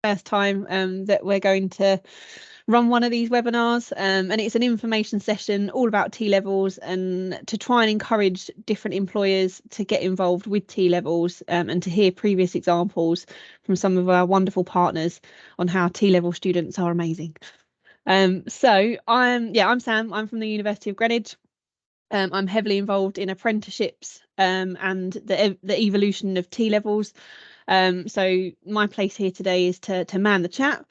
first time that we're going to run one of these webinars, and it's an information session all about T-levels and to try and encourage different employers to get involved with T-levels, and to hear previous examples from some of our wonderful partners on how T-level students are amazing. So I'm Sam. I'm from the University of Greenwich. I'm heavily involved in apprenticeships and the evolution of T-levels. So my place here today is to man the chat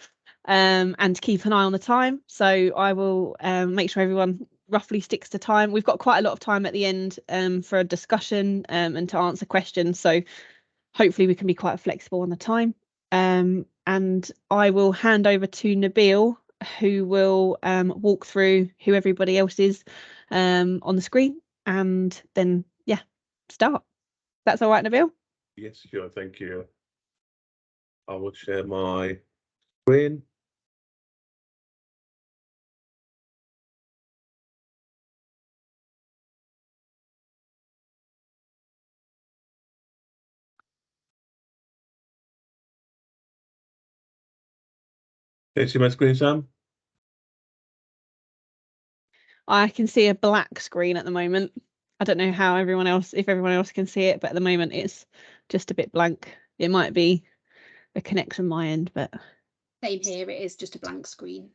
and to keep an eye on the time. So I will make sure everyone roughly sticks to time. We've got quite a lot of time at the end for a discussion and to answer questions. So hopefully we can be quite flexible on the time. And I will hand over to Nabil, who will walk through who everybody else is on the screen, and then start. That's all right, Nabil? Yes, sure, thank you. I will share my screen. Can you see my screen, Sam? I can see a black screen at the moment. I don't know how if everyone else can see it, but at the moment it's just a bit blank. It might be a connection on my end, but same here, it is just a blank screen.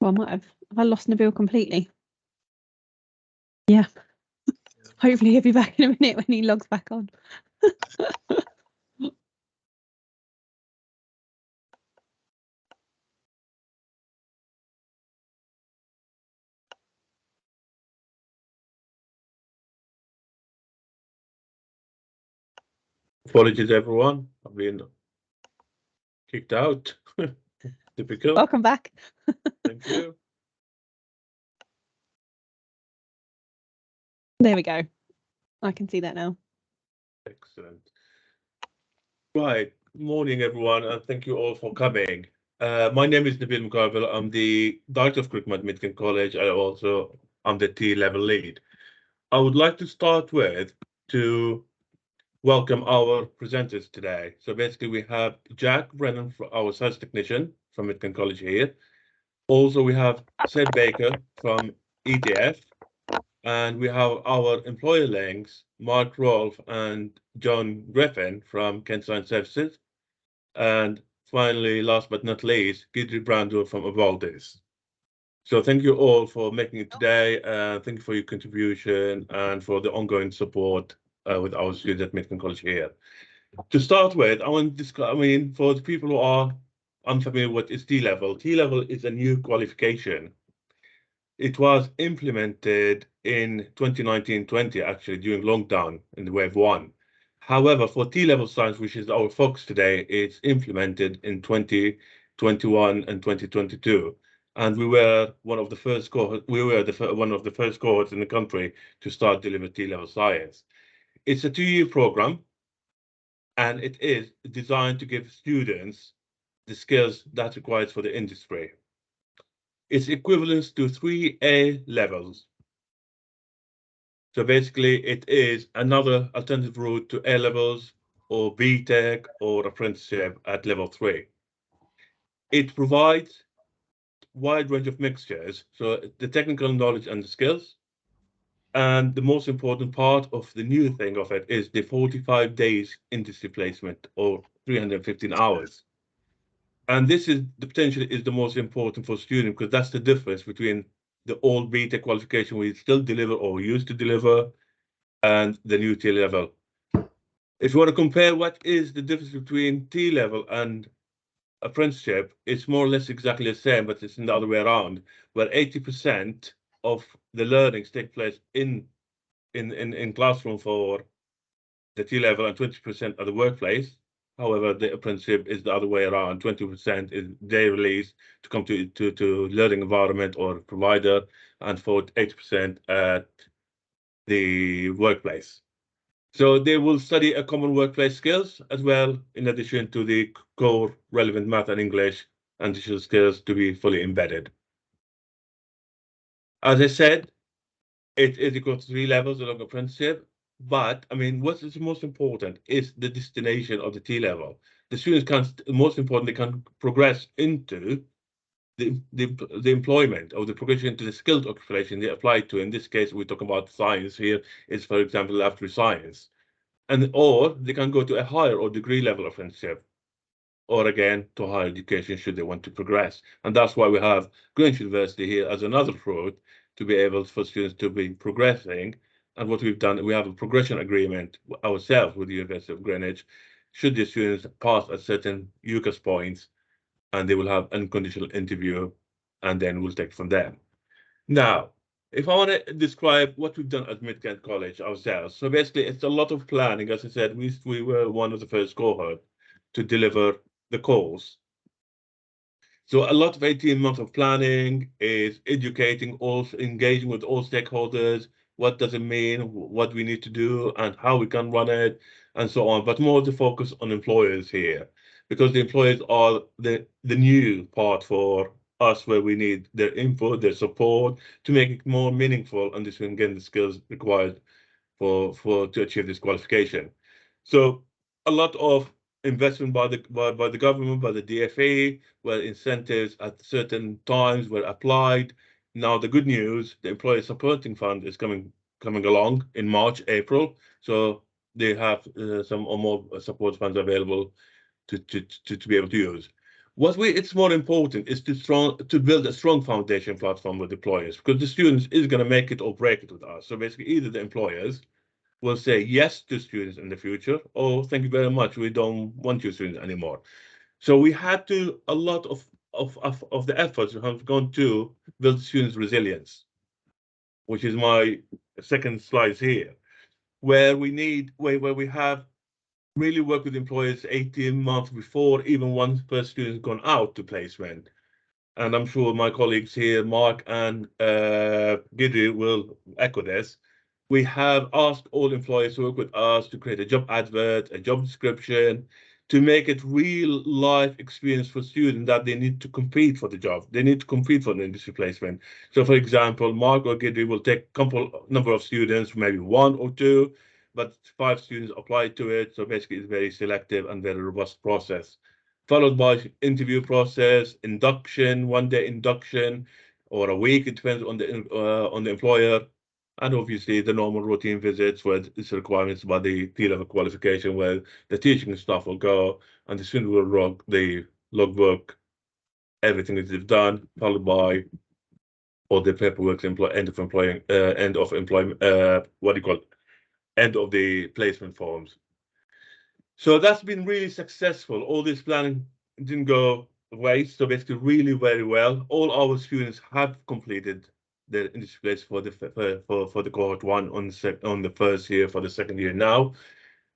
well, have I lost Nabil completely? Yeah. Hopefully he'll be back in a minute when he logs back on. Apologies, everyone. I've been kicked out. Typical. Welcome back. Thank you. There we go. I can see that now. Excellent. Right. Morning, everyone, and thank you all for coming. My name is Nabil Muqabil. I'm the Director of Curriculum at Midland College. I'm the T-level lead. I would like to start with to welcome our presenters today. So basically we have Jack Brennan, our science technician from Midland College here. Also we have Seb Baker from ETF, and we have our employer links, Mark Rolfe and John Griffin from Kent Science Services. And finally, last but not least, Gidri Brando from Avaldis. So thank you all for making it today. Thank you for your contribution and for the ongoing support with our students at Midland College here. To start with, I want to discuss, for the people who are unfamiliar with is T-level. T-level is a new qualification. It was implemented in 2019-20, actually, during lockdown in the wave 1. However, for T-level science, which is our focus today, it's implemented in 2021 and 2022. And we were one of the first cohorts, one of the first cohorts in the country to start delivering T-level science. It's a 2-year program, and it is designed to give students the skills that requires for the industry. It's equivalent to 3 A levels. So basically, it is another alternative route to A levels or BTech or apprenticeship at level 3. It provides wide range of mixtures, so the technical knowledge and the skills. And the most important part of the new thing of it is the 45 days industry placement or 315 hours. And this is the potential is the most important for students because that's the difference between the old BTech qualification we still deliver or used to deliver and the new T-level. If you want to compare what is the difference between T-level and apprenticeship, it's more or less exactly the same, but it's in the other way around, where 80% of the learnings take place in classroom for the T-level and 20% at the workplace. However, the apprenticeship is the other way around. 20% is they release to come to learning environment or provider, and for 80% at the workplace. So they will study a common workplace skills as well, in addition to the core relevant math and English and digital skills to be fully embedded. As I said, it is equal to 3 levels along apprenticeship. But I mean, what is most important is the destination of the T level. The students can, most importantly, can progress into the employment or the progression into the skilled occupation they apply to. In this case, we're talking about science here. Is, for example, laboratory science, and or they can go to a higher or degree level apprenticeship, or again to higher education should they want to progress. And that's why we have Greenwich University here as another route to be able for students to be progressing. And what we've done, we have a progression agreement ourselves with the University of Greenwich. Should the students pass at certain UCAS points, and they will have unconditional interview, and then we'll take from there. Now, if I want to describe what we've done at Mid-Kent College ourselves, so basically it's a lot of planning. As I said, we were one of the first cohort to deliver the course. So a lot of 18 months of planning is educating, also engaging with all stakeholders. What does it mean? What we need to do and how we can run it and so on. But more to focus on employers here, because the employers are the new part for us, where we need their input, their support to make it more meaningful and this will gain the skills required for to achieve this qualification. So a lot of investment by the government, by the DFE, where incentives at certain times were applied. Now the good news, the Employer Supporting Fund is coming along in March, April. So they have some or more support funds available to be able to use. It's more important is to build a strong foundation platform with employers, because the students is going to make it or break it with us. So basically, either the employers will say yes to students in the future, or thank you very much, we don't want you students anymore. So we had to a lot of the efforts have gone to build students' resilience, which is my second slide here, where we have really worked with employers 18 months before even one first student's gone out to placement. And I'm sure my colleagues here, Mark and Giddy, will echo this. We have asked all employers to work with us to create a job advert, a job description, to make it real life experience for students that they need to compete for the job. They need to compete for the industry placement. So for example, Mark or Giddy will take number of students, maybe 1 or 2, but 5 students apply to it. So basically it's very selective and very robust process, followed by interview process, induction, 1 day induction, or a week. It depends on the employer, and obviously the normal routine visits where it's requirements by the T-level qualification, where the teaching staff will go and the student will log the logbook, everything that they've done, followed by all the paperwork, end of employment, what do you call it? End of the placement forms. So that's been really successful. All this planning didn't go waste. So basically, really very well. All our students have completed their industry place for the cohort 1 on the first year, for the second year now,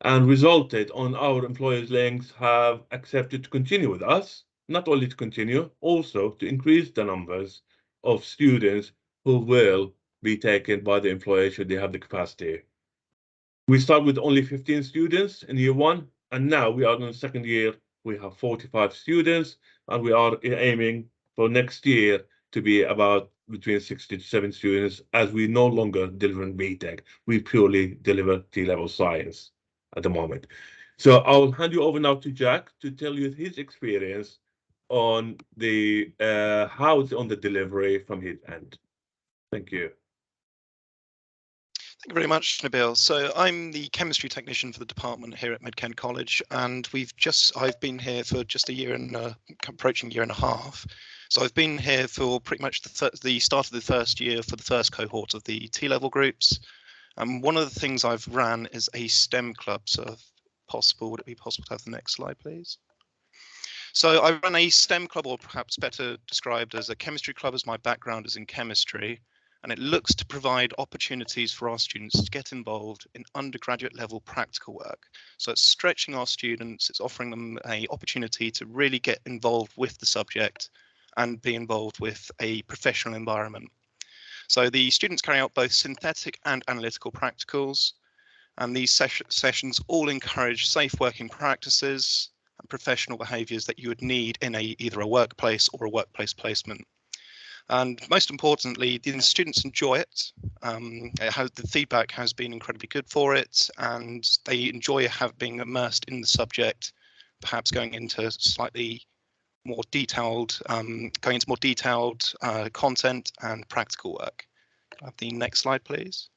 and resulted on our employers' links have accepted to continue with us. Not only to continue, also to increase the numbers of students who will be taken by the employer should they have the capacity. We start with only 15 students in year 1, and now we are in the second year. We have 45 students, and we are aiming for next year to be about between 60 to 70 students, as we no longer deliver in BTEC. We purely deliver T-level science at the moment. So I'll hand you over now to Jack to tell you his experience on the how it's on the delivery from his end. Thank you. Thank you very much, Nabil. So I'm the chemistry technician for the department here at Mid-Kent College, and I've been here for just a year and approaching a year and a half. So I've been here for pretty much the start of the first year for the first cohort of the T-level groups. And one of the things I've ran is a STEM club. So if possible, would it be possible to have the next slide, please? So I run a STEM club, or perhaps better described as a chemistry club, as my background is in chemistry. and it looks to provide opportunities for our students to get involved in undergraduate level practical work. So it's stretching our students, it's offering them an opportunity to really get involved with the subject and be involved with a professional environment. So the students carry out both synthetic and analytical practicals, and these sessions all encourage safe working practices and professional behaviours that you would need in either a workplace or a workplace placement. And most importantly, the students enjoy it. The feedback has been incredibly good for it, and they enjoy being immersed in the subject, perhaps going into slightly more detailed, content and practical work. Can I have the next slide, please?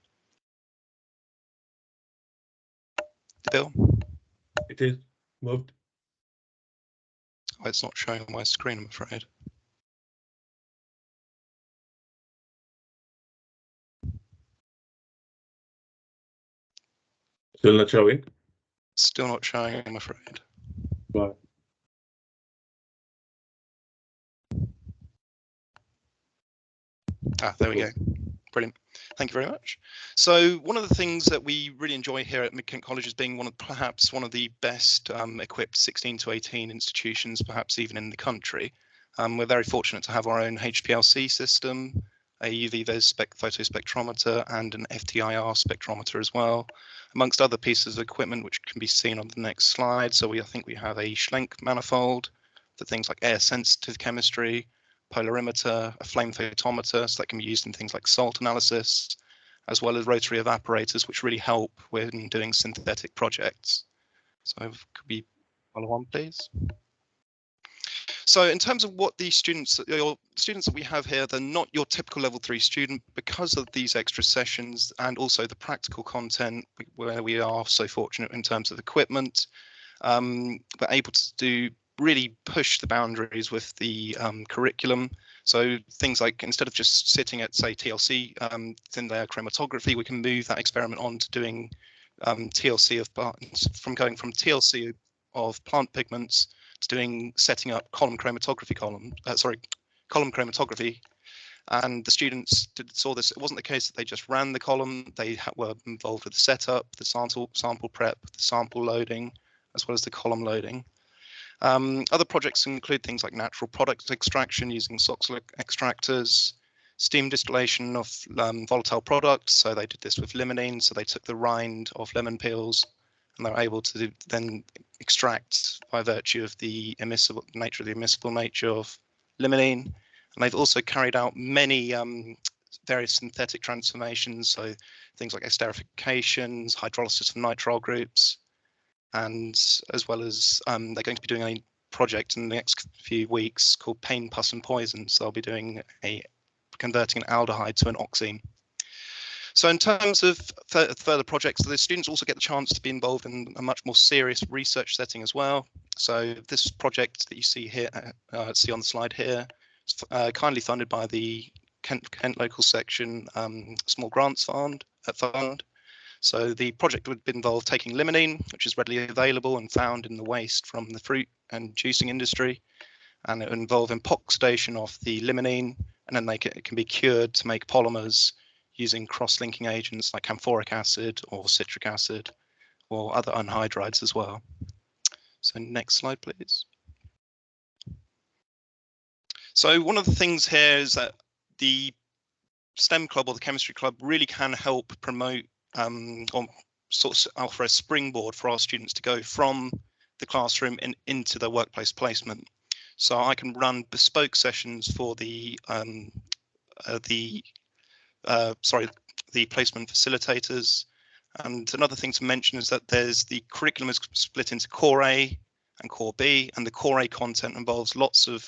Bill? It is moved. Oh, it's not showing on my screen, I'm afraid. Still not showing. Still not showing, I'm afraid. Right. There we go. Brilliant. Thank you very much. So one of the things that we really enjoy here at Mid-Kent College is being perhaps one of the best equipped 16 to 18 institutions, perhaps even in the country. We're very fortunate to have our own HPLC system, a UV-Vis photospectrometer and an FTIR spectrometer as well, amongst other pieces of equipment which can be seen on the next slide. So I think we have a Schlenk manifold for things like air sensitive chemistry, polarimeter, a flame photometer, so that can be used in things like salt analysis, as well as rotary evaporators, which really help when doing synthetic projects. So could we follow on, please? So in terms of what these students that we have here, they're not your typical level 3 student because of these extra sessions and also the practical content where we are so fortunate in terms of equipment. We're able to really push the boundaries with the curriculum. So things like, instead of just sitting at, say, TLC, thin layer chromatography, we can move that experiment on to doing TLC from going from TLC of plant pigments to setting up column chromatography column chromatography. And the students saw this. It wasn't the case that they just ran the column. They were involved with the setup, the sample prep, the sample loading, as well as the column loading. Other projects include things like natural product extraction using SOxLic extractors, steam distillation of volatile products. So they did this with limonene. So they took the rind of lemon peels and they were able to then extract by virtue of the immiscible nature of limonene. And they've also carried out many various synthetic transformations. So things like esterifications, hydrolysis of nitrile groups, and as well as they're going to be doing a project in the next few weeks called Pain, Pus and Poison. So they'll be doing converting an aldehyde to an oxime. So in terms of further projects, the students also get the chance to be involved in a much more serious research setting as well. So this project that you see here, see on the slide here, is kindly funded by the Kent Local Section Small Grants Fund. So the project would involve taking limonene, which is readily available and found in the waste from the fruit and juicing industry, and it would involve epoxidation of the limonene, and then it can be cured to make polymers using cross-linking agents like camphoric acid or citric acid or other anhydrides as well. So next slide, please. So one of the things here is that the STEM club or the chemistry club really can help promote or sort of offer a springboard for our students to go from the classroom into the workplace placement. So I can run bespoke sessions for the placement facilitators. And another thing to mention is that the curriculum is split into Core A and Core B, and the Core A content involves lots of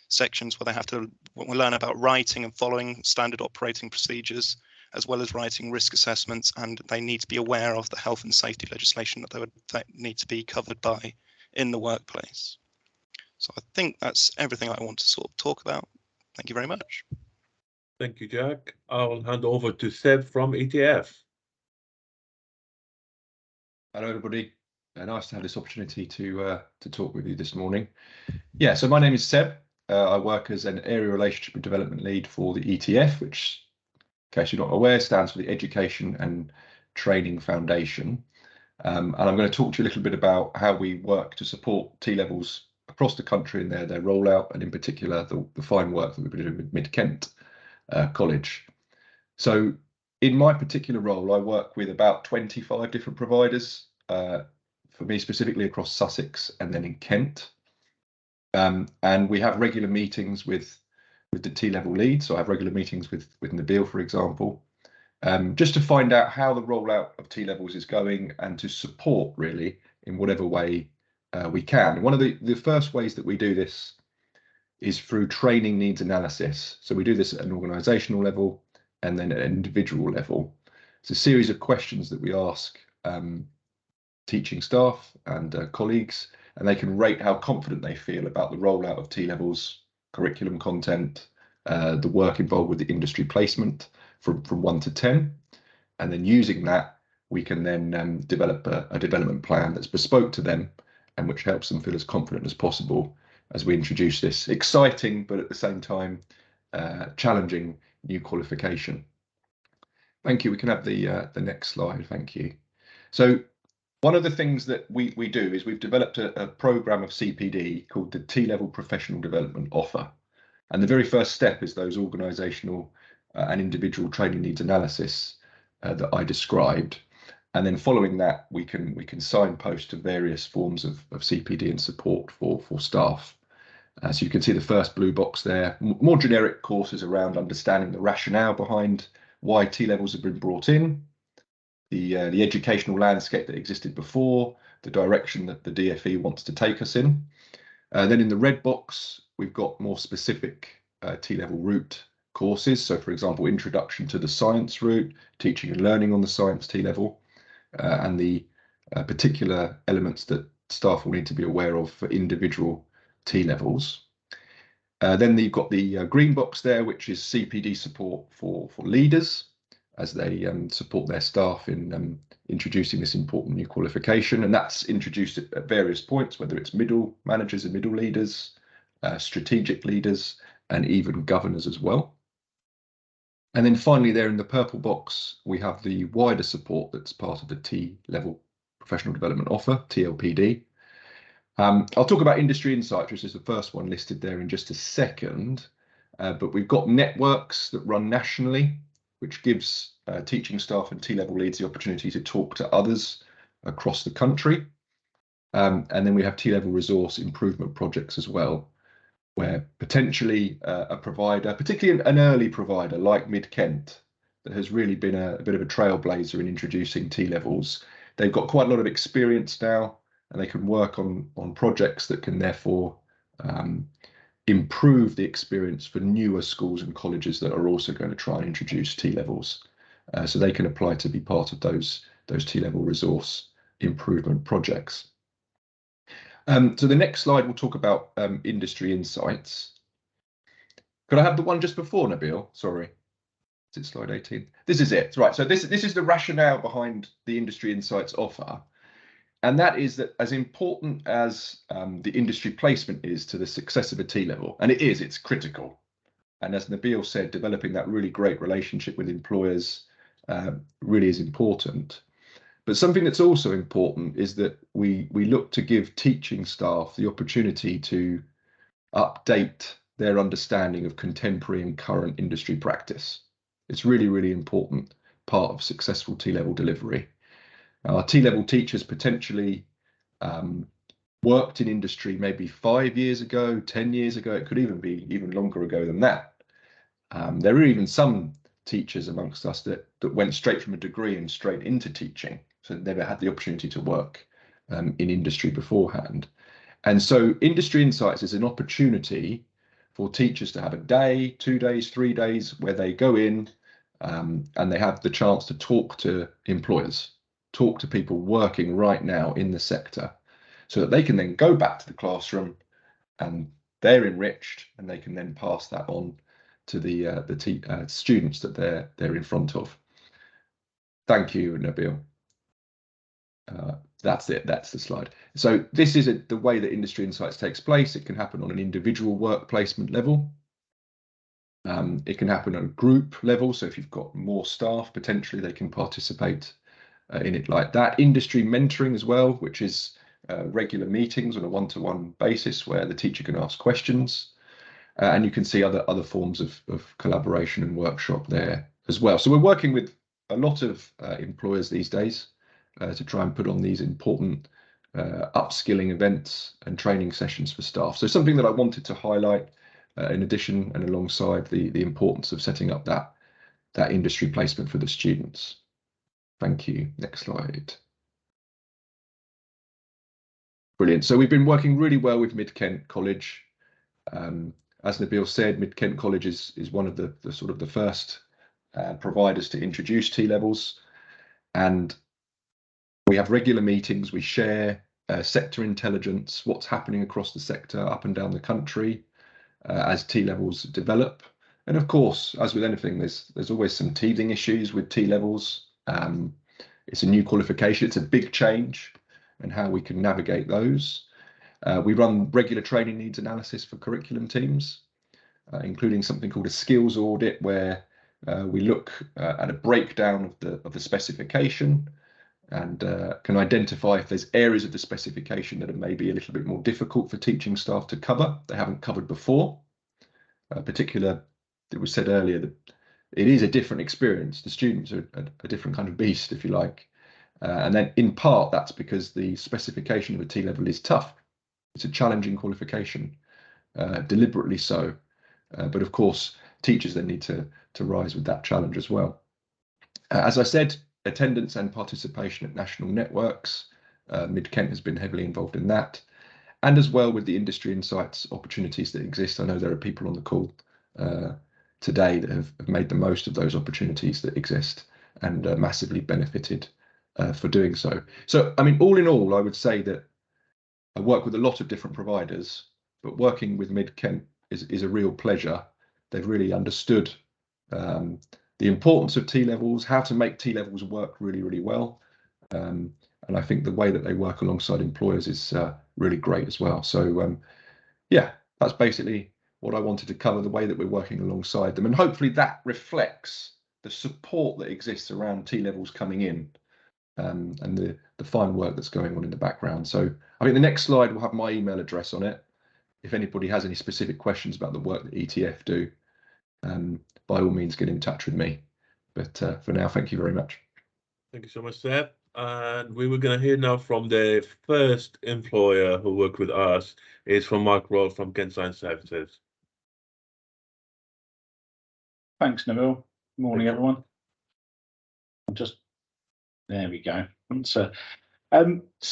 sections where they have to learn about writing and following standard operating procedures, as well as writing risk assessments, and they need to be aware of the health and safety legislation that they need to be covered by in the workplace. So I think that's everything I want to sort of talk about. Thank you very much. Thank you, Jack. I will hand over to Seb from ETF. Hello, everybody. Nice to have this opportunity to talk with you this morning. Yeah, so my name is Seb. I work as an area relationship and development lead for the ETF, which, in case you're not aware, stands for the Education and Training Foundation. And I'm going to talk to you a little bit about how we work to support T-levels across the country in their rollout, and in particular the fine work that we've been doing with Mid-Kent College. So in my particular role, I work with about 25 different providers, for me specifically across Sussex and then in Kent. And we have regular meetings with the T-level lead. So I have regular meetings with Nabil, for example, just to find out how the rollout of T-levels is going and to support really in whatever way we can. One of the first ways that we do this is through training needs analysis. So we do this at an organisational level and then at an individual level. It's a series of questions that we ask teaching staff and colleagues, and they can rate how confident they feel about the rollout of T-levels, curriculum content, the work involved with the industry placement from 1 to 10. And then using that, we can then develop a development plan that's bespoke to them and which helps them feel as confident as possible as we introduce this exciting, but at the same time, challenging new qualification. Thank you. We can have the next slide. Thank you. So one of the things that we do is we've developed a program of CPD called the T-level Professional Development Offer. And the very first step is those organisational and individual training needs analysis that I described. And then following that, we can signpost to various forms of CPD and support for staff. So you can see the first blue box there, more generic courses around understanding the rationale behind why T-levels have been brought in, the educational landscape that existed before, the direction that the DFE wants to take us in. Then in the red box, we've got more specific T-level route courses. So for example, introduction to the science route, teaching and learning on the science T-level, and the particular elements that staff will need to be aware of for individual T-levels. Then you've got the green box there, which is CPD support for leaders as they support their staff in introducing this important new qualification. And that's introduced at various points, whether it's middle managers and middle leaders, strategic leaders, and even governors as well. And then finally there in the purple box, we have the wider support that's part of the T-level Professional Development Offer, TLPD. I'll talk about industry insights, which is the first one listed there in just a second, but we've got networks that run nationally, which gives teaching staff and T-level leads the opportunity to talk to others across the country. And then we have T-level resource improvement projects as well, where potentially a provider, particularly an early provider like Mid-Kent, that has really been a bit of a trailblazer in introducing T-levels. They've got quite a lot of experience now, and they can work on projects that can therefore improve the experience for newer schools and colleges that are also going to try and introduce T-levels. So they can apply to be part of those T-level resource improvement projects. So the next slide will talk about industry insights. Could I have the one just before, Nabil? Sorry. Is it slide 18? This is it. Right. So this is the rationale behind the industry insights offer. And that is that as important as the industry placement is to the success of a T-level, and it's critical. And as Nabil said, developing that really great relationship with employers really is important. But something that's also important is that we look to give teaching staff the opportunity to update their understanding of contemporary and current industry practice. It's really, really important part of successful T-level delivery. Our T-level teachers potentially worked in industry maybe 5 years ago, 10 years ago. It could even be even longer ago than that. There are even some teachers amongst us that went straight from a degree and straight into teaching, so never had the opportunity to work in industry beforehand. And so industry insights is an opportunity for teachers to have a day, 2 days, 3 days where they go in and they have the chance to talk to employers, talk to people working right now in the sector, so that they can then go back to the classroom and they're enriched and they can then pass that on to the students that they're in front of. Thank you, Nabil. That's it. That's the slide. So this is the way that Industry Insights takes place. It can happen on an individual work placement level. It can happen on a group level. So if you've got more staff, potentially they can participate in it like that. Industry mentoring as well, which is regular meetings on a one-to-one basis where the teacher can ask questions. And you can see other forms of collaboration and workshop there as well. So we're working with a lot of employers these days to try and put on these important upskilling events and training sessions for staff. So something that I wanted to highlight in addition and alongside the importance of setting up that industry placement for the students. Thank you. Next slide. Brilliant. So we've been working really well with Mid Kent College. As Nabil said, Mid Kent College is one of the sort of the first providers to introduce T-levels, and we have regular meetings. We share sector intelligence, what's happening across the sector up and down the country as T-levels develop. And of course, as with anything, there's always some teething issues with T-levels. It's a new qualification. It's a big change, and how we can navigate those. We run regular training needs analysis for curriculum teams, including something called a skills audit, where we look at a breakdown of the specification and can identify if there's areas of the specification that are maybe a little bit more difficult for teaching staff to cover, they haven't covered before. It was said earlier that it is a different experience. The students are a different kind of beast, if you like. And then in part, that's because the specification of a T-level is tough. It's a challenging qualification, deliberately so. But of course, teachers then need to rise with that challenge as well. As I said, attendance and participation at national networks. Mid Kent has been heavily involved in that. And as well with the Industry Insights opportunities that exist. I know there are people on the call today that have made the most of those opportunities that exist and massively benefited for doing so. So, I mean, all in all, I would say that I work with a lot of different providers, but working with Mid Kent is a real pleasure. They've really understood the importance of T-levels, how to make T-levels work really, really well. And I think the way that they work alongside employers is really great as well. So yeah, that's basically what I wanted to cover, the way that we're working alongside them. And hopefully that reflects the support that exists around T-levels coming in and the fine work that's going on in the background. So I think the next slide will have my email address on it. If anybody has any specific questions about the work that ETF do, by all means, get in touch with me. But for now, thank you very much. Thank you so much, Seb. And we were going to hear now from the first employer who worked with us. It's from Mark Roll from Kent Science Services. Thanks, Nabil. Morning, everyone. There we go. So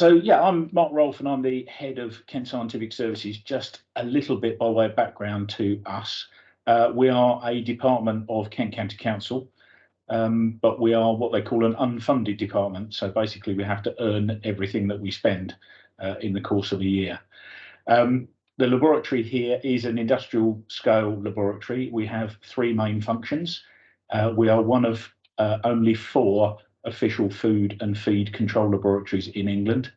yeah, I'm Mark Rolfe and I'm the head of Kent Scientific Services. Just a little bit by way of background to us. We are a department of Kent County Council, but we are what they call an unfunded department. So basically we have to earn everything that we spend in the course of a year. The laboratory here is an industrial scale laboratory. We have three main functions. We are one of only 4 official food and feed control laboratories in England.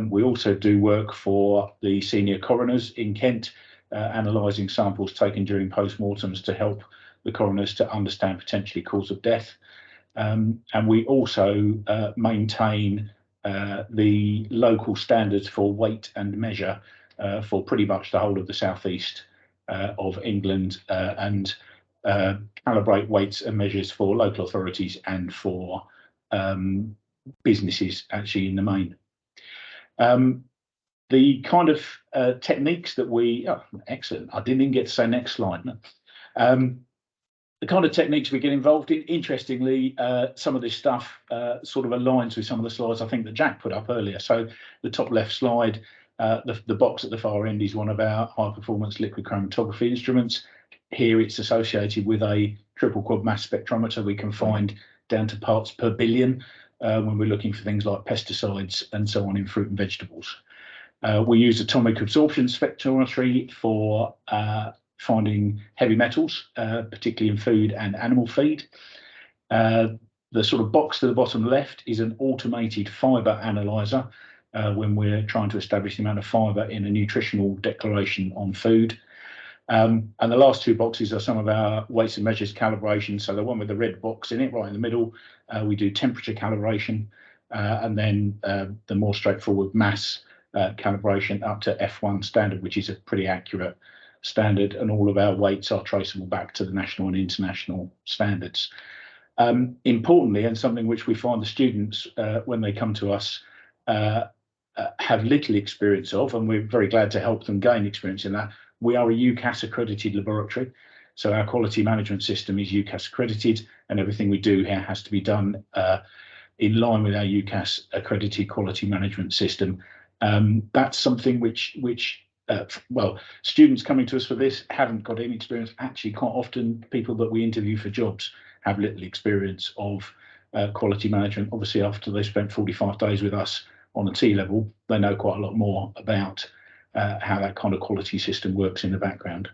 We also do work for the senior coroners in Kent, analysing samples taken during post-mortems to help the coroners to understand potentially cause of death. And we also maintain the local standards for weight and measure for pretty much the whole of the southeast of England and calibrate weights and measures for local authorities and for businesses actually in the main. The kind of techniques that we, excellent, I didn't even get to say next slide. No. The kind of techniques we get involved in, interestingly, some of this stuff sort of aligns with some of the slides I think that Jack put up earlier. So the top left slide, the box at the far end is one of our high performance liquid chromatography instruments. Here it's associated with a triple quad mass spectrometer. We can find down to parts per billion when we're looking for things like pesticides and so on in fruit and vegetables. We use atomic absorption spectrometry for finding heavy metals, particularly in food and animal feed. The sort of box to the bottom left is an automated fibre analyser when we're trying to establish the amount of fibre in a nutritional declaration on food. And the last two boxes are some of our weights and measures calibration. So the one with the red box in it, right in the middle, we do temperature calibration, and then the more straightforward mass calibration up to F1 standard, which is a pretty accurate standard, and all of our weights are traceable back to the national and international standards. Importantly, and something which we find the students, when they come to us, have little experience of, and we're very glad to help them gain experience in that, we are a UCAS accredited laboratory. So our quality management system is UCAS accredited, and everything we do here has to be done in line with our UCAS accredited quality management system. That's something which well, students coming to us for this haven't got any experience. Actually, quite often people that we interview for jobs have little experience of quality management. Obviously, after they spent 45 days with us on a T level, they know quite a lot more about how that kind of quality system works in the background.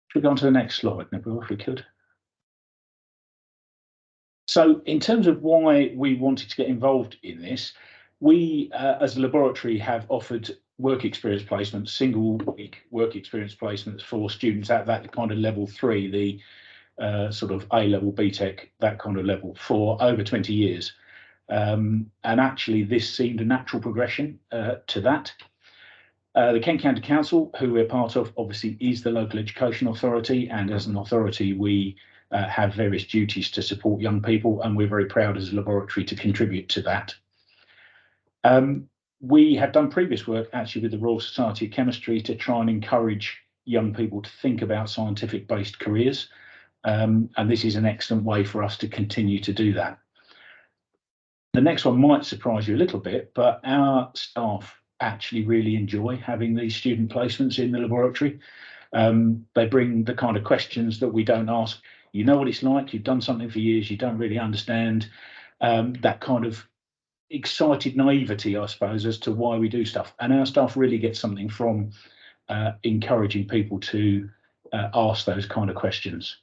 Should we go on to the next slide, Nabil, if we could? So in terms of why we wanted to get involved in this, we as a laboratory have offered work experience placements, single week work experience placements for students at that kind of level 3, the sort of A-level BTEC, that kind of level, for over 20 years. And actually this seemed a natural progression to that. The Kent County Council, who we're part of, obviously is the local education authority, and as an authority we have various duties to support young people, and we're very proud as a laboratory to contribute to that. We have done previous work actually with the Royal Society of Chemistry to try and encourage young people to think about scientific based careers, and this is an excellent way for us to continue to do that. The next one might surprise you a little bit, but our staff actually really enjoy having these student placements in the laboratory. They bring the kind of questions that we don't ask. You know what it's like, you've done something for years, you don't really understand, that kind of excited naivety, I suppose, as to why we do stuff. And our staff really get something from encouraging people to ask those kind of questions.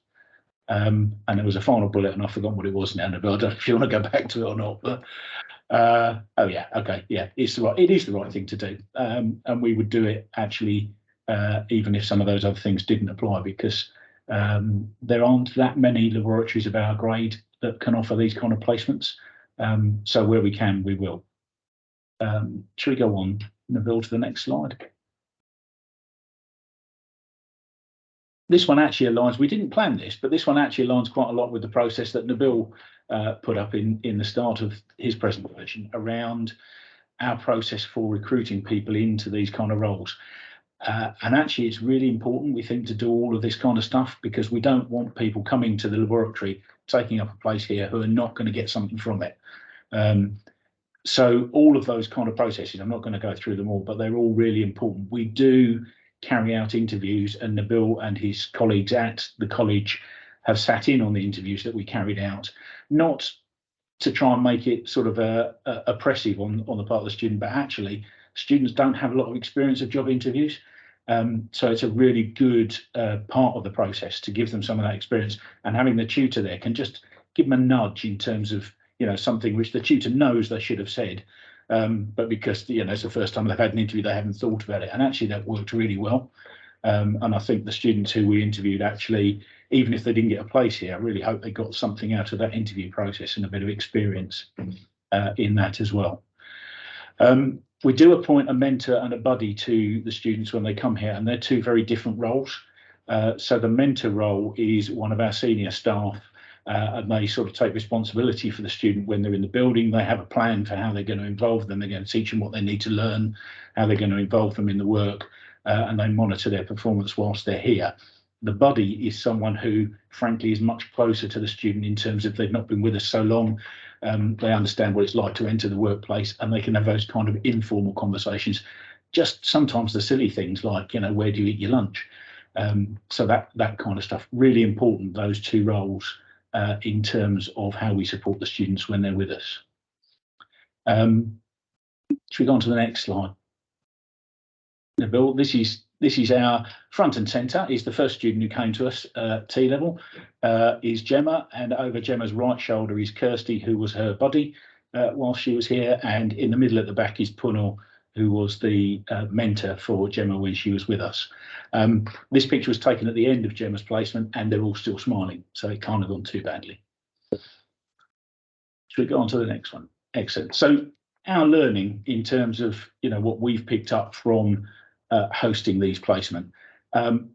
And there was a final bullet, and I've forgotten what it was now, but I don't know if you want to go back to it or not. But oh yeah, okay, yeah, it is the right thing to do, and we would do it actually, even if some of those other things didn't apply, because there aren't that many laboratories of our grade that can offer these kind of placements. So where we can, we will. Should we go on, Nabil, to the next slide? This one actually aligns, we didn't plan this, but this one actually aligns quite a lot with the process that Nabil put up in the start of his presentation around our process for recruiting people into these kind of roles. And actually it's really important, we think, to do all of this kind of stuff, because we don't want people coming to the laboratory, taking up a place here, who are not going to get something from it. So all of those kind of processes, I'm not going to go through them all, but they're all really important. We do carry out interviews, and Nabil and his colleagues at the college have sat in on the interviews that we carried out, not to try and make it sort of oppressive on the part of the student, but actually students don't have a lot of experience of job interviews. So it's a really good part of the process to give them some of that experience, and having the tutor there can just give them a nudge in terms of, you know, something which the tutor knows they should have said, but because, you know, it's the first time they've had an interview, they haven't thought about it, and actually that worked really well. And I think the students who we interviewed, actually, even if they didn't get a place here, I really hope they got something out of that interview process and a bit of experience in that as well. We do appoint a mentor and a buddy to the students when they come here, and they're two very different roles. So the mentor role is one of our senior staff, and they sort of take responsibility for the student when they're in the building. They have a plan for how they're going to involve them. They're going to teach them what they need to learn, how they're going to involve them in the work, and they monitor their performance whilst they're here. The buddy is someone who, frankly, is much closer to the student in terms of they've not been with us so long. They understand what it's like to enter the workplace, and they can have those kind of informal conversations. Just sometimes the silly things like, you know, where do you eat your lunch? So that kind of stuff, really important, those two roles in terms of how we support the students when they're with us. Should we go on to the next slide? Nabil, this is This is our front and centre. Is the first student who came to us T-level is Gemma, and over Gemma's right shoulder is Kirsty, who was her buddy while she was here, and in the middle at the back is Punal, who was the mentor for Gemma when she was with us. This picture was taken at the end of Gemma's placement, and they're all still smiling, so it can't have gone too badly. Should we go on to the next one? Excellent. So our learning in terms of what we've picked up from hosting these placement. The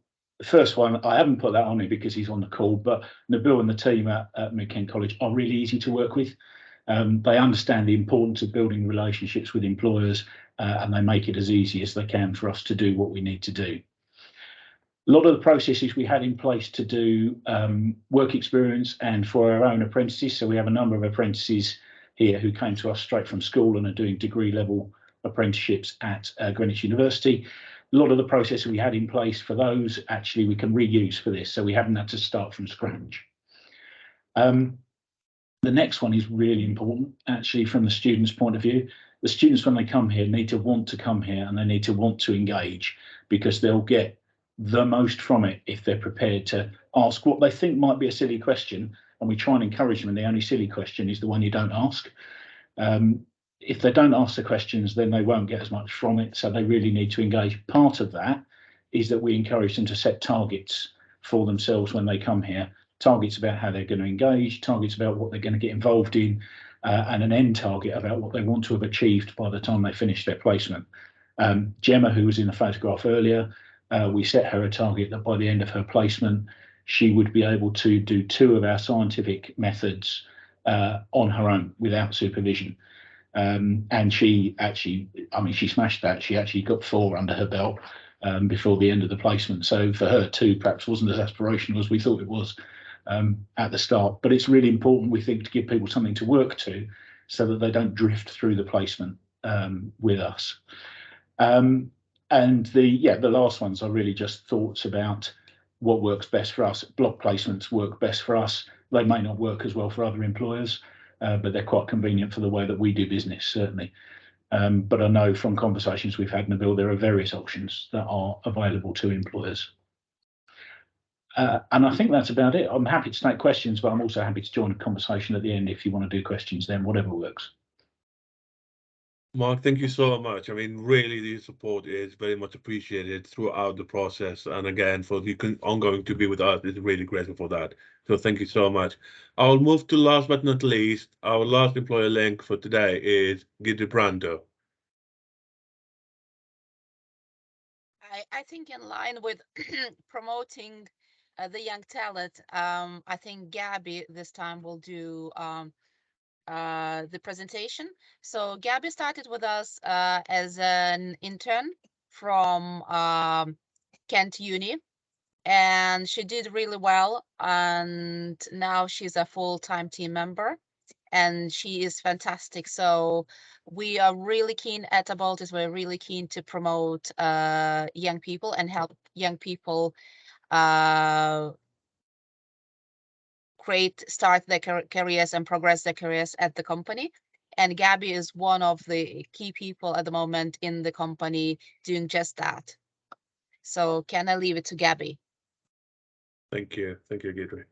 first one, I haven't put that on here because he's on the call, but Nabil and the team at Mid-Kent College are really easy to work with. They understand the importance of building relationships with employers, and they make it as easy as they can for us to do what we need to do. A lot of the processes we had in place to do work experience and for our own apprentices. So we have a number of apprentices here who came to us straight from school and are doing degree level apprenticeships at Greenwich University. A lot of the processes we had in place for those, actually, we can reuse for this. So we haven't had to start from scratch. The next one is really important, actually, from the students' point of view. The students, when they come here, need to want to come here and they need to want to engage, because they'll get the most from it if they're prepared to ask what they think might be a silly question, and we try and encourage them, and the only silly question is the one you don't ask. If they don't ask the questions, then they won't get as much from it, so they really need to engage. Part of that is that we encourage them to set targets for themselves when they come here, targets about how they're going to engage, targets about what they're going to get involved in, and an end target about what they want to have achieved by the time they finish their placement. Gemma, who was in the photograph earlier, we set her a target that by the end of her placement, she would be able to do 2 of our scientific methods on her own without supervision. And she actually, she smashed that. She actually got 4 under her belt before the end of the placement. So for her, 2 perhaps wasn't as aspirational as we thought it was at the start. But it's really important, we think, to give people something to work to so that they don't drift through the placement with us. And the last ones are really just thoughts about what works best for us. Block placements work best for us. They may not work as well for other employers, but they're quite convenient for the way that we do business, certainly. But I know from conversations we've had, Nabil, there are various options that are available to employers. And I think that's about it. I'm happy to take questions, but I'm also happy to join a conversation at the end if you want to do questions then, whatever works. Mark, thank you so much. Really, the support is very much appreciated throughout the process. And again, for the ongoing to be with us, is really grateful for that. So thank you so much. I'll move to last but not least. Our last employer link for today is Gidebrando. I think in line with promoting the young talent, I think Gabby this time will do the presentation. So Gabby started with us as an intern from Kent Uni, and she did really well, and now she's a full-time team member, and she is fantastic. So we are really keen at Abaltis, we're really keen to promote young people and help young people start their careers and progress their careers at the company. And Gabby is one of the key people at the moment in the company doing just that. So can I leave it to Gabby? Thank you. Thank you, Gidre.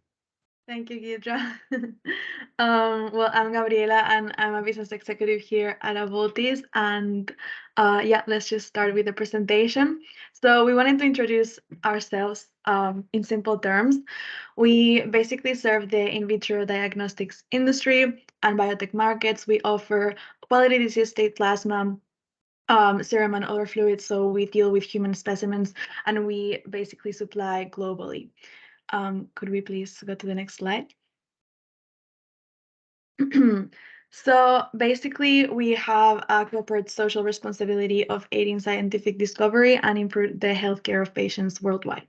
Thank you, Gidra. Well, I'm Gabriela, and I'm a business executive here at Abaltis. And let's just start with the presentation. So we wanted to introduce ourselves in simple terms. We basically serve the in vitro diagnostics industry and biotech markets. We offer quality disease state plasma, serum and other fluids. So we deal with human specimens, and we basically supply globally. Could we please go to the next slide? So basically, we have a corporate social responsibility of aiding scientific discovery and improve the healthcare of patients worldwide.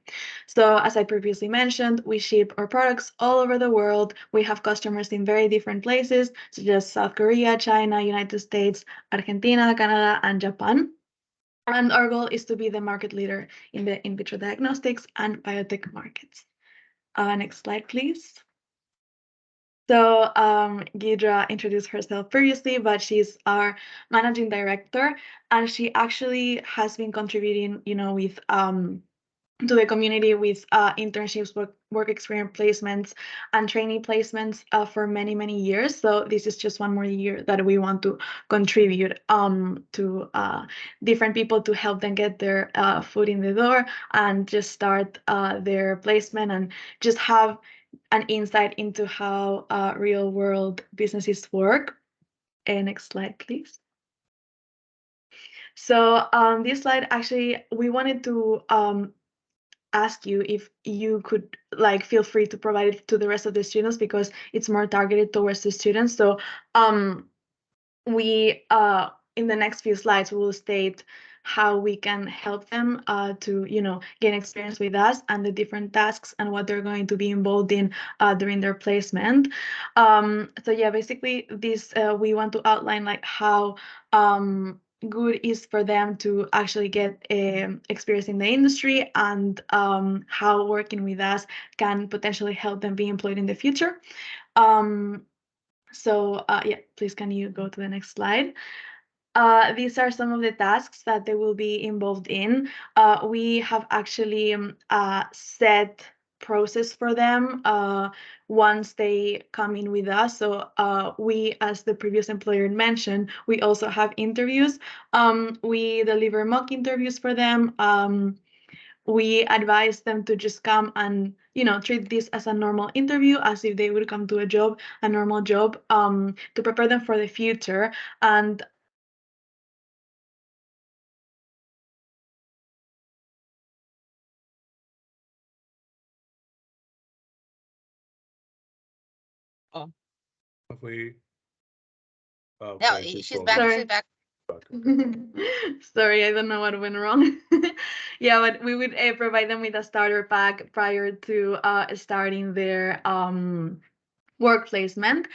So as I previously mentioned, we ship our products all over the world. We have customers in very different places, such as South Korea, China, United States, Argentina, Canada, and Japan. And our goal is to be the market leader in the in vitro diagnostics and biotech markets. Next slide, please. So Gidra introduced herself previously, but she's our managing director, and she actually has been contributing, with to the community with internships, work experience placements, and trainee placements for many, many years. So this is just one more year that we want to contribute to different people to help them get their foot in the door and just start their placement and just have an insight into how real world businesses work. Next slide, please. So this slide, actually, we wanted to ask you if you could feel free to provide it to the rest of the students because it's more targeted towards the students. So we in the next few slides we will state how we can help them to gain experience with us and the different tasks and what they're going to be involved in during their placement. So yeah, basically this we want to outline how good is for them to actually get experience in the industry and how working with us can potentially help them be employed in the future. So yeah, please can you go to the next slide? These are some of the tasks that they will be involved in. We have actually set process for them once they come in with us. So we, as the previous employer mentioned, we also have interviews. We deliver mock interviews for them. We advise them to just come and treat this as a normal interview, as if they would come to a normal job, to prepare them for the future. And Have we? Oh, No, okay, she's gone. back. Sorry. She's back. Sorry, I don't know what went wrong. Yeah, but we would provide them with a starter pack prior to starting their work placement.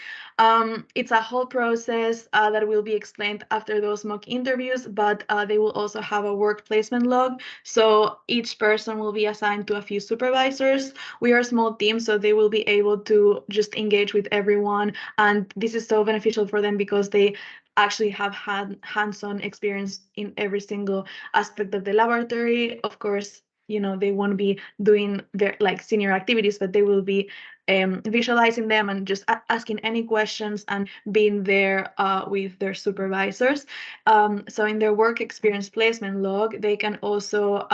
It's a whole process that will be explained after those mock interviews, but they will also have a work placement log. So each person will be assigned to a few supervisors. We are a small team, so they will be able to just engage with everyone. And this is so beneficial for them because they actually have had hands-on experience in every single aspect of the laboratory. Of course, they won't be doing their senior activities, but they will be visualizing them and just asking any questions and being there with their supervisors. So in their work experience placement log, they can also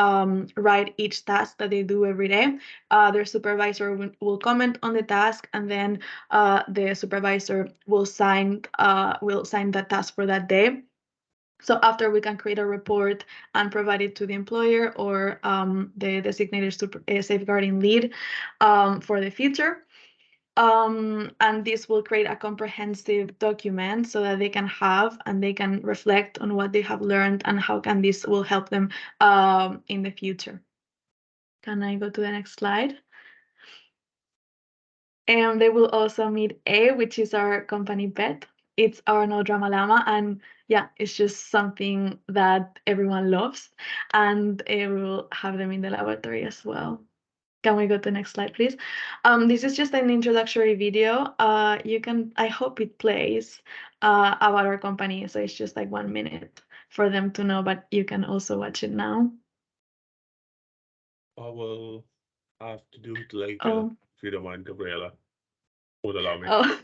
write each task that they do every day. Their supervisor will comment on the task, and then the supervisor will sign that task for that day. So after, we can create a report and provide it to the employer or the designated safeguarding lead for the future. And this will create a comprehensive document so that they can have and they can reflect on what they have learned and how can this will help them in the future. Can I go to the next slide? And they will also meet A, which is our company pet. It's our no drama llama, and yeah, it's just something that everyone loves, and we will have them in the laboratory as well. Can we go to the next slide, please? This is just an introductory video. I hope it plays about our company, so it's just 1 minute for them to know, but you can also watch it now. I will have to do it later, Oh. if you don't mind, Gabriela. Would allow me. Oh,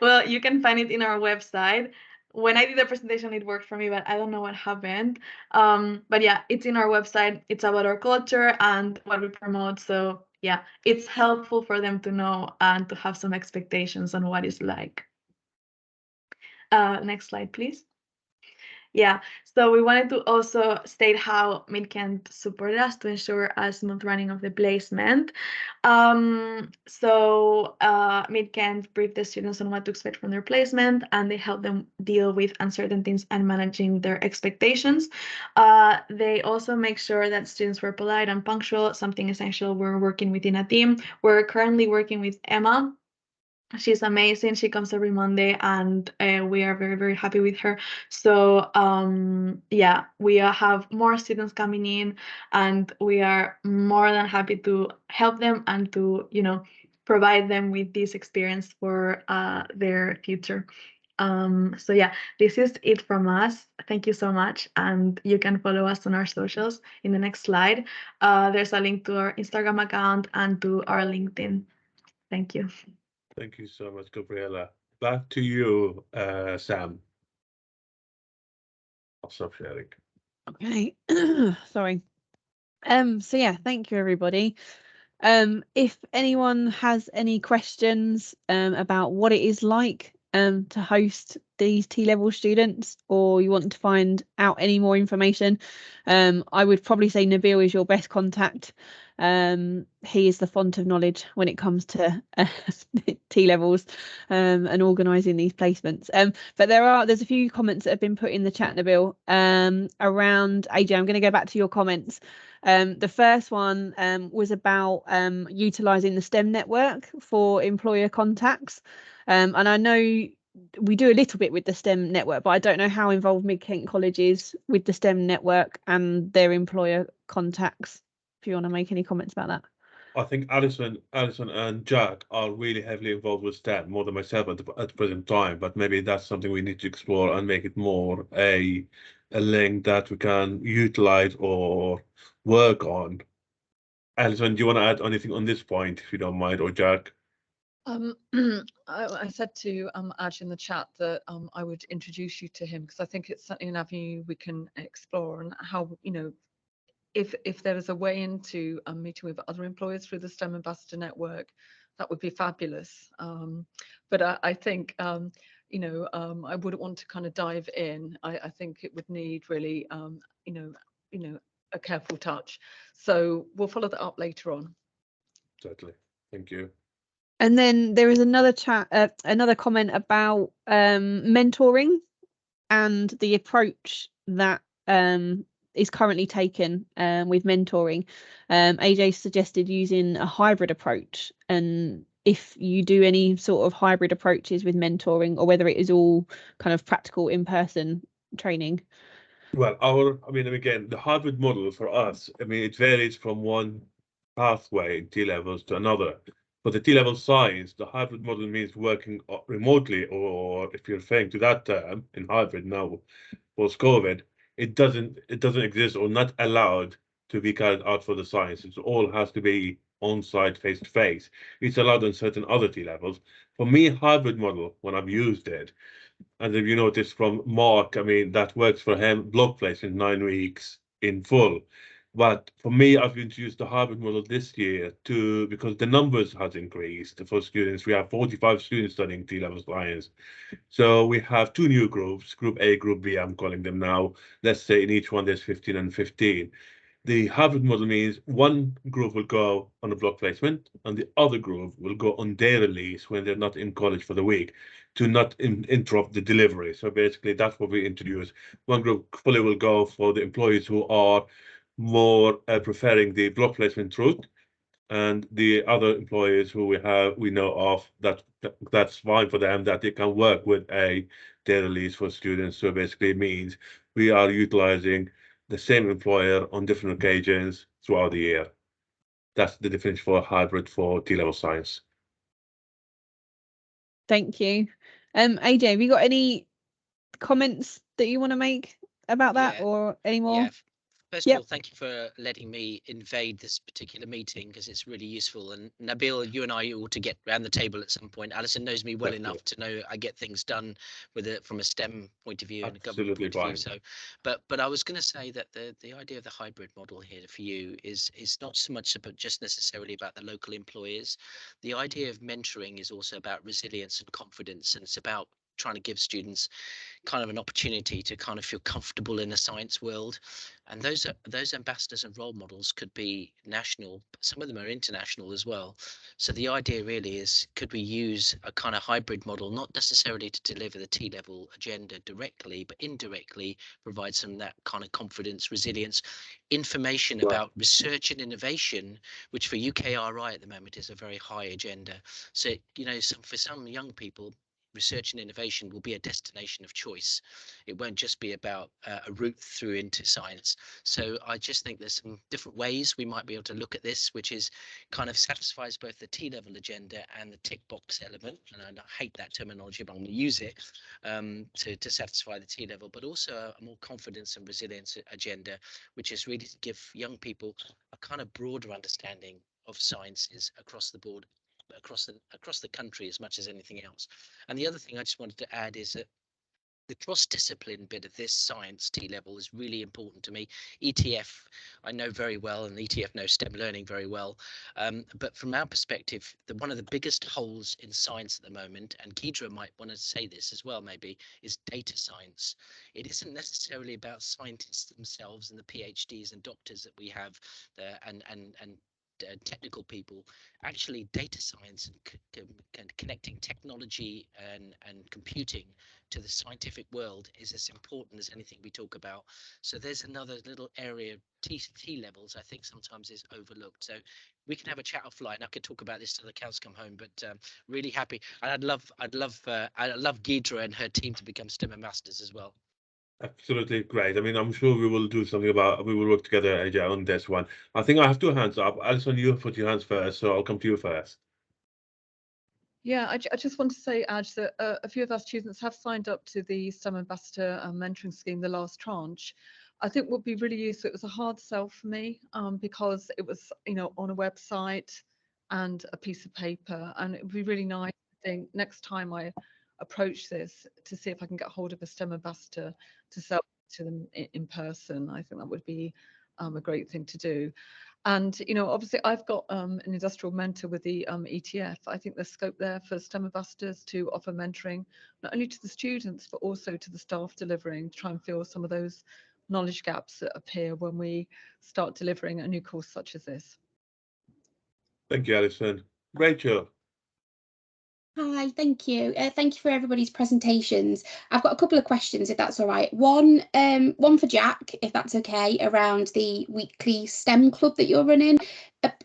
well, you can find it in our website. When I did the presentation, it worked for me, but I don't know what happened. But yeah, it's in our website. It's about our culture and what we promote. So yeah, it's helpful for them to know and to have some expectations on what it's like. Next slide, please. Yeah, so we wanted to also state how MidKent supported us to ensure a smooth running of the placement. So MidKent briefed the students on what to expect from their placement, and they helped them deal with uncertainties and managing their expectations. They also make sure that students were polite and punctual, something essential. We're working within a team. We're currently working with Emma. She's amazing. She comes every Monday, and we are very, very happy with her. So yeah, we have more students coming in, and we are more than happy to help them and to provide them with this experience for their future. So yeah, this is it from us. Thank you so much, and you can follow us on our socials in the next slide. There's a link to our Instagram account and to our LinkedIn. Thank you. Thank you so much, Gabriela. Back to you, Sam. I'll stop sharing. Okay. Sorry. So yeah, thank you everybody. If anyone has any questions about what it is like to host these T-level students, or you want to find out any more information, I would probably say Nabil is your best contact. He is the font of knowledge when it comes to T-levels and organising these placements. But there's a few comments that have been put in the chat, Nabil, around AJ. I'm going to go back to your comments. The first one was about utilising the STEM network for employer contacts. And I know we do a little bit with the STEM network, but I don't know how involved Mid-Kent College is with the STEM network and their employer contacts. If you want to make any comments about that. I think Alison and Jack are really heavily involved with STEM, more than myself at the present time, but maybe that's something we need to explore and make it more a link that we can utilize or work on. Alison, do you want to add anything on this point, if you don't mind, or Jack? I said to Aj in the chat that I would introduce you to him, because I think it's certainly an avenue we can explore, and how, you know, if there is a way into meeting with other employers through the STEM Ambassador Network, that would be fabulous. But I think, you know, I wouldn't want to kind of dive in. I think it would need really, you know, a careful touch. So we'll follow that up later on. Certainly. Thank you. And then there is another another comment about mentoring and the approach that is currently taken with mentoring. AJ suggested using a hybrid approach, and if you do any sort of hybrid approaches with mentoring, or whether it is all kind of practical in-person training. Well, I mean, again, the hybrid model for us, I mean, it varies from one pathway in T-levels to another. For the T-level science, the hybrid model means working remotely, or if you're referring to that term in hybrid now, post-COVID, it doesn't exist or not allowed to be carried out for the science. It all has to be on-site, face-to-face. It's allowed on certain other T-levels. For me, hybrid model, when I've used it, and if you notice from Mark, I mean, that works for him, block placement 9 weeks in full. But for me, I've introduced the hybrid model this year because the numbers has increased for students. We have 45 students studying T-level science. So we have 2 new groups, Group A, Group B, I'm calling them now. Let's say in each one there's 15 and 15. The hybrid model means one group will go on a block placement and the other group will go on their release when they're not in college for the week, to not interrupt the delivery. So basically that's what we introduce. One group fully will go for the employees who are more preferring the block placement route, and the other employees who we know of that's fine for them, that they can work with a day release for students. So basically it means we are utilizing the same employer on different occasions throughout the year. That's the definition for hybrid for T-level science. Thank you. AJ, have you got any comments that you want to make about that, or any more? Yeah. First of all, thank you for letting me invade this particular meeting, because it's really useful. And Nabil, you and I ought to get around the table at some point. Alison knows me well enough to know I get things done with it from a STEM point of view and a government point of view. So, but I was going to say that the idea of the hybrid model here for you is not so much about just necessarily about the local employers. The idea of mentoring is also about resilience and confidence, and it's about trying to give students kind of an opportunity to kind of feel comfortable in the science world. And those ambassadors and role models could be national, but some of them are international as well. So the idea really is, could we use a kind of hybrid model, not necessarily to deliver the T-level agenda directly, but indirectly provide some of that kind of confidence, resilience, information about research and innovation, which for UKRI at the moment is a very high agenda. So, you know, for some young people, research and innovation will be a destination of choice. It won't just be about a route through into science. So I just think there's some different ways we might be able to look at this, which is kind of satisfies both the T-level agenda and the tick box element. And I hate that terminology, but I'm going to use it to satisfy the T-level, but also a more confidence and resilience agenda, which is really to give young people a kind of broader understanding of sciences across the board, across the country as much as anything else. And the other thing I just wanted to add is that the cross-discipline bit of this science T-level is really important to me. ETF, I know very well, and ETF knows STEM learning very well. But from our perspective, one of the biggest holes in science at the moment, and Kedra might want to say this as well, maybe, is data science. It isn't necessarily about scientists themselves and the PhDs and doctors that we have and technical people. Actually, data science and connecting technology and computing to the scientific world is as important as anything we talk about. So there's another little area of T levels I think sometimes is overlooked. So we can have a chat offline. I could talk about this till the cows come home, but really happy. And I'd love Gedra and her team to become STEM ambassadors as well. Absolutely great. I mean, I'm sure we will do something we will work together, AJ, on this one. I think I have two hands up. Alison, you put your hands first, so I'll come to you first. Yeah, I just want to say, Aj, that a few of our students have signed up to the STEM Ambassador mentoring scheme, the last tranche. I think would be really useful. It was a hard sell for me because it was, on a website and a piece of paper, and it would be really nice, I think, next time I approach this to see if I can get hold of a STEM ambassador to sell to them in person. I think that would be a great thing to do. And, obviously I've got an industrial mentor with the ETF. I think there's scope there for STEM ambassadors to offer mentoring, not only to the students, but also to the staff delivering, to try and fill some of those knowledge gaps that appear when we start delivering a new course such as this. Thank you, Alison. Rachel. Hi, thank you. Thank you for everybody's presentations. I've got a couple of questions, if that's all right. One for Jack, if that's okay, around the weekly STEM club that you're running.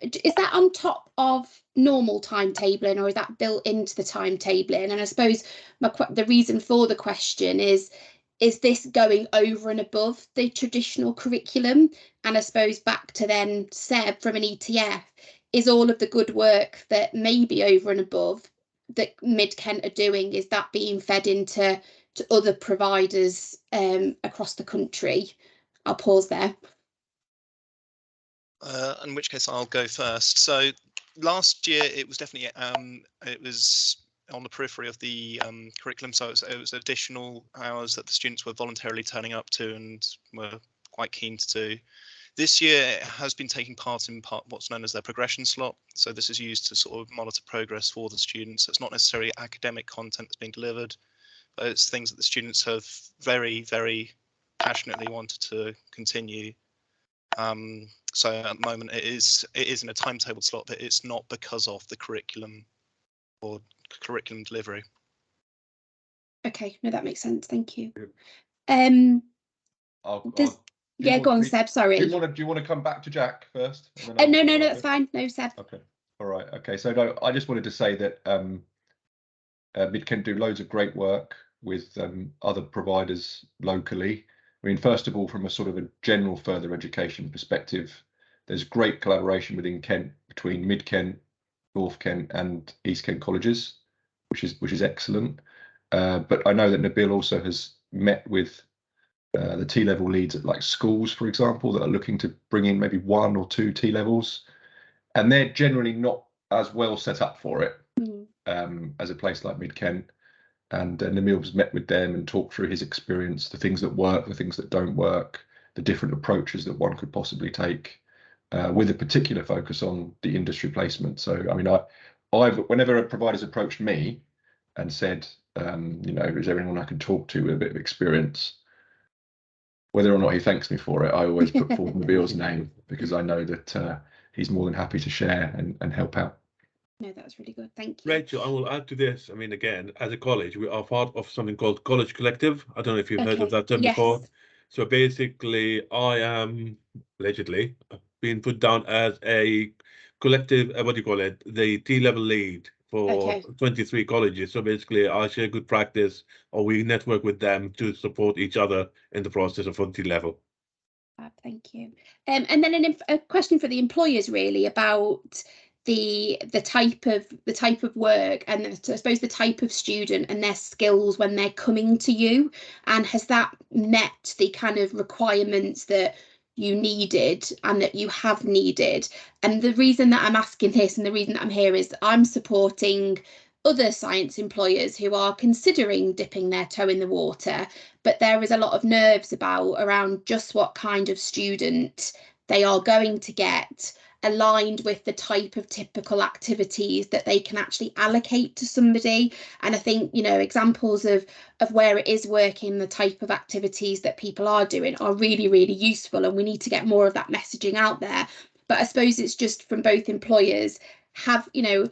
Is that on top of normal timetabling, or is that built into the timetabling? And I suppose the reason for the question is this going over and above the traditional curriculum? And I suppose back to then Seb from an ETF, is all of the good work that may be over and above that Mid-Kent are doing, is that being fed into other providers across the country? I'll pause there. In which case I'll go first. So last year it was definitely it was on the periphery of the curriculum, so it was additional hours that the students were voluntarily turning up to and were quite keen to do. This year it has been taking part in what's known as their progression slot. So this is used to sort of monitor progress for the students. It's not necessarily academic content that's being delivered, but it's things that the students have very, very passionately wanted to continue. So at the moment it is in a timetable slot, but it's not because of the curriculum or curriculum delivery. Okay, no, that makes sense. Thank you. Yeah, go on, Seb. Sorry. Do you want to come back to Jack first? No, that's fine. No, Seb. Okay. All right. Okay. So no, I just wanted to say that Mid-Kent do loads of great work with other providers locally. I mean, first of all, from a sort of a general further education perspective, there's great collaboration within Kent between Mid-Kent, North Kent, and East Kent colleges, which is excellent. But I know that Nabil also has met with the T-level leads at like schools, for example, that are looking to bring in maybe 1 or 2 T-levels, and they're generally not as well set up for it as a place like Mid-Kent. And Nabil's met with them and talked through his experience, the things that work, the things that don't work, the different approaches that one could possibly take, with a particular focus on the industry placement. So, I mean, whenever a provider's approached me and said, is there anyone I can talk to with a bit of experience, whether or not he thanks me for it, I always put forward Nabil's name, because I know that he's more than happy to share and help out. No, that was really good. Thank you. Rachel, I will add to this. I mean, again, as a college, we are part of something called College Collective. I don't know if you've heard of that term before. So basically, I am allegedly being put down as a collective, what do you call it? The T-level lead for Okay. 23 colleges. So basically, I share good practice, or we network with them to support each other in the process of on T-level. Thank you. And then a question for the employers, really, about the type of work, and I suppose the type of student and their skills when they're coming to you, and has that met the kind of requirements that you needed and that you have needed? And the reason that I'm asking this and the reason that I'm here is I'm supporting other science employers who are considering dipping their toe in the water, but there is a lot of nerves around just what kind of student they are going to get, aligned with the type of typical activities that they can actually allocate to somebody. And I think, you know, examples of where it is working, the type of activities that people are doing are really, really useful, and we need to get more of that messaging out there. But I suppose it's just from both employers, have your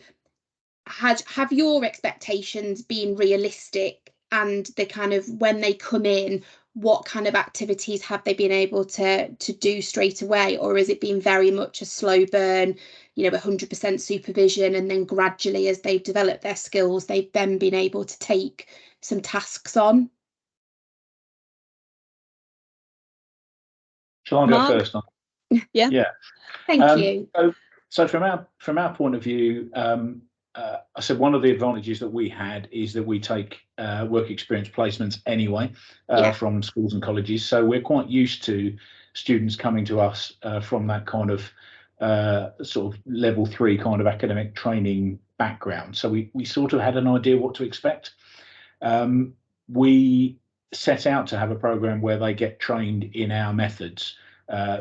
expectations been realistic, and the kind of, when they come in, what kind of activities have they been able to do straight away, or has it been very much a slow burn, 100% supervision, and then gradually, as they've developed their skills, they've then been able to take some tasks on? Shall I go Mark? first? Yeah. Yeah. Thank you. So from our point of view, I said one of the advantages that we had is that we take work experience placements anyway from schools and colleges. So we're quite used to students coming to us from that kind of sort of level 3 kind of academic training background. So we sort of had an idea what to expect. We set out to have a program where they get trained in our methods.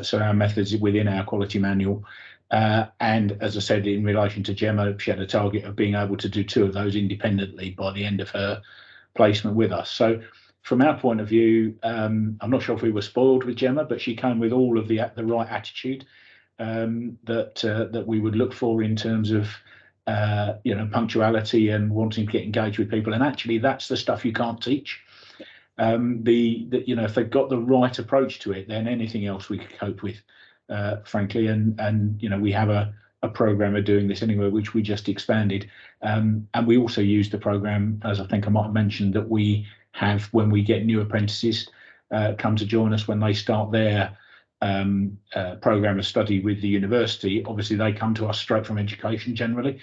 So our methods within our quality manual. And as I said, in relation to Gemma, she had a target of being able to do 2 of those independently by the end of her placement with us. So from our point of view, I'm not sure if we were spoiled with Gemma, but she came with all of the right attitude that we would look for in terms of punctuality and wanting to get engaged with people. And actually, that's the stuff you can't teach. If they've got the right approach to it, then anything else we could cope with, frankly. And we have a program of doing this anyway, which we just expanded. And we also use the program, as I think I might have mentioned, that we have when we get new apprentices come to join us when they start their program of study with the university. Obviously, they come to us straight from education generally.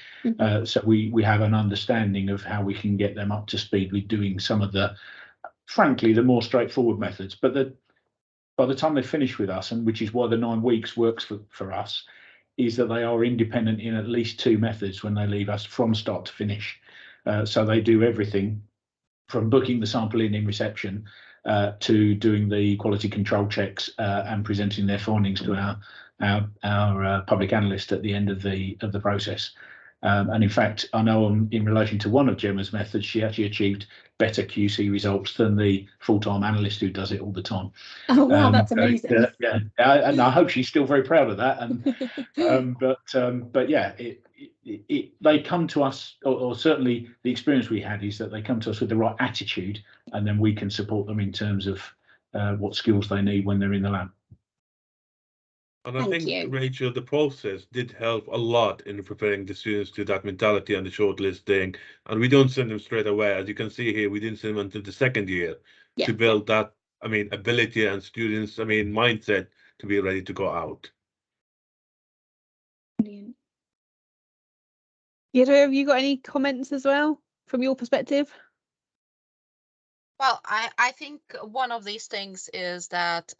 So we have an understanding of how we can get them up to speed with doing some of the, frankly, the more straightforward methods. But by the time they finish with us, and which is why the 9 weeks works for us, is that they are independent in at least 2 methods when they leave us from start to finish. So they do everything from booking the sample in reception to doing the quality control checks and presenting their findings to our public analyst at the end of the process. And in fact, I know in relation to one of Gemma's methods, she actually achieved better QC results than the full-time analyst who does it all the time. Oh wow, that's amazing. Yeah, and I hope she's still very proud of that. And but yeah, they come to us, or certainly the experience we had is that they come to us with the right attitude, and then we can support them in terms of what skills they need when they're in the lab. And I think, Rachel, the process did help a lot in preparing the students to that mentality and the shortlisting. And we don't send them straight away. As you can see here, we didn't send them until the 2nd year to build that, ability and students, mindset to be ready to go out. Brilliant. Yado, have you got any comments as well from your perspective? Well, I think one of these things is that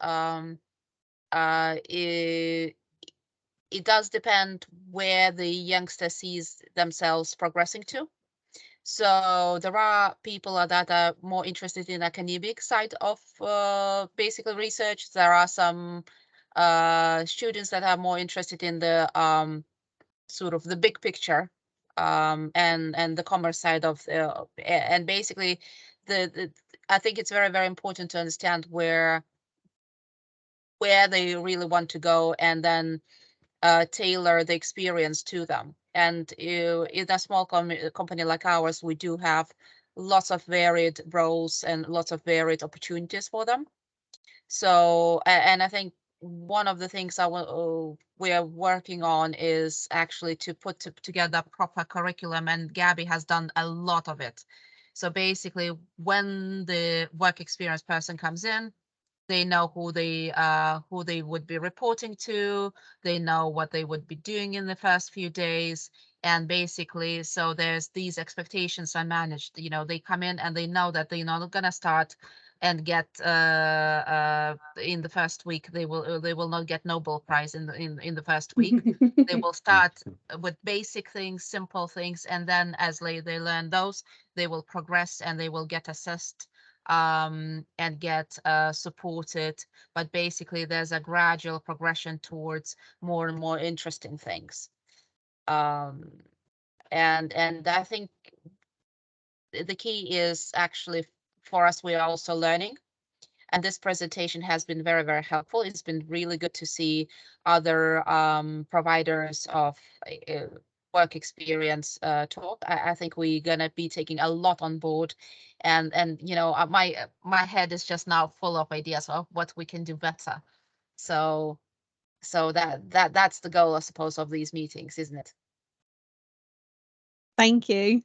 it does depend where the youngster sees themselves progressing to. So there are people that are more interested in academic side of basically research. There are some students that are more interested in the sort of the big picture and the commerce side of and basically I think it's very, very important to understand where they really want to go, and then tailor the experience to them. And in a small company like ours, we do have lots of varied roles and lots of varied opportunities for them. So, and I think one of the things we are working on is actually to put together proper curriculum, and Gabby has done a lot of it. So basically, when the work experience person comes in, they know who they would be reporting to. They know what they would be doing in the first few days. And basically, so there's these expectations are managed. You know, they come in and they know that they're not gonna start and get in the first week they will not get Nobel Prize in the first week. They will start with basic things, simple things, and then as they learn those, they will progress and they will get assessed and get supported. But basically, there's a gradual progression towards more and more interesting things. And I think the key is actually for us, we are also learning. And this presentation has been very, very helpful. It's been really good to see other providers of work experience talk. I think we're gonna be taking a lot on board, and you know, my head is just now full of ideas of what we can do better. So that's the goal, I suppose, of these meetings, isn't it? Thank you.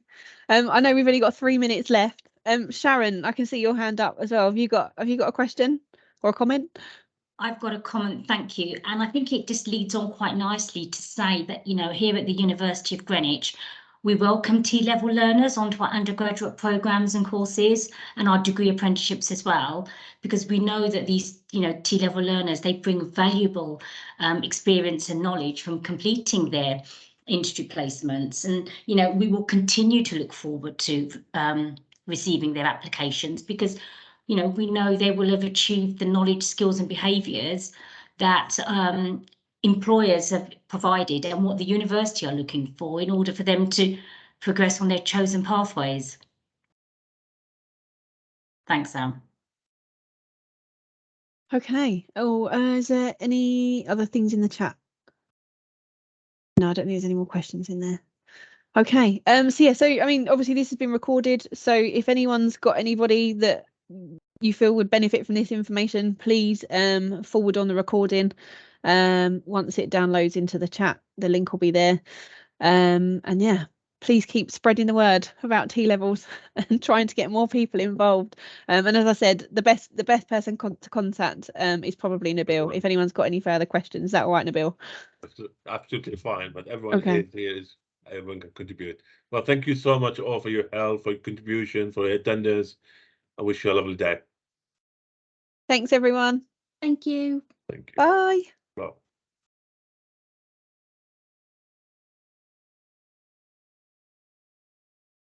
I know we've only got 3 minutes left. Sharon, I can see your hand up as well. Have you got a question or a comment? I've got a comment, thank you. And I think it just leads on quite nicely to say that, you know, here at the University of Greenwich, we welcome T-level learners onto our undergraduate programmes and courses and our degree apprenticeships as well, because we know that these, you know, T-level learners, they bring valuable experience and knowledge from completing their industry placements. And, you know, we will continue to look forward to receiving their applications, because you know, we know they will have achieved the knowledge, skills and behaviours that employers have provided and what the university are looking for in order for them to progress on their chosen pathways. Thanks, Sam. Okay. Oh, is there any other things in the chat? No, I don't think there's any more questions in there. Okay. So yeah, so I mean, obviously this has been recorded. So if anyone's got anybody that you feel would benefit from this information, please forward on the recording. Once it downloads into the chat, the link will be there. And yeah, please keep spreading the word about T-levels and trying to get more people involved. And as I said, the best person to contact is probably Nabil. If anyone's got any further questions, is that all right, Nabil? Absolutely fine, but everyone Okay. everyone can contribute. Well, thank you so much all for your help, for your contribution, for your attendance. I wish you a lovely day. Thanks, everyone. Thank you. Thank you. Bye. Well.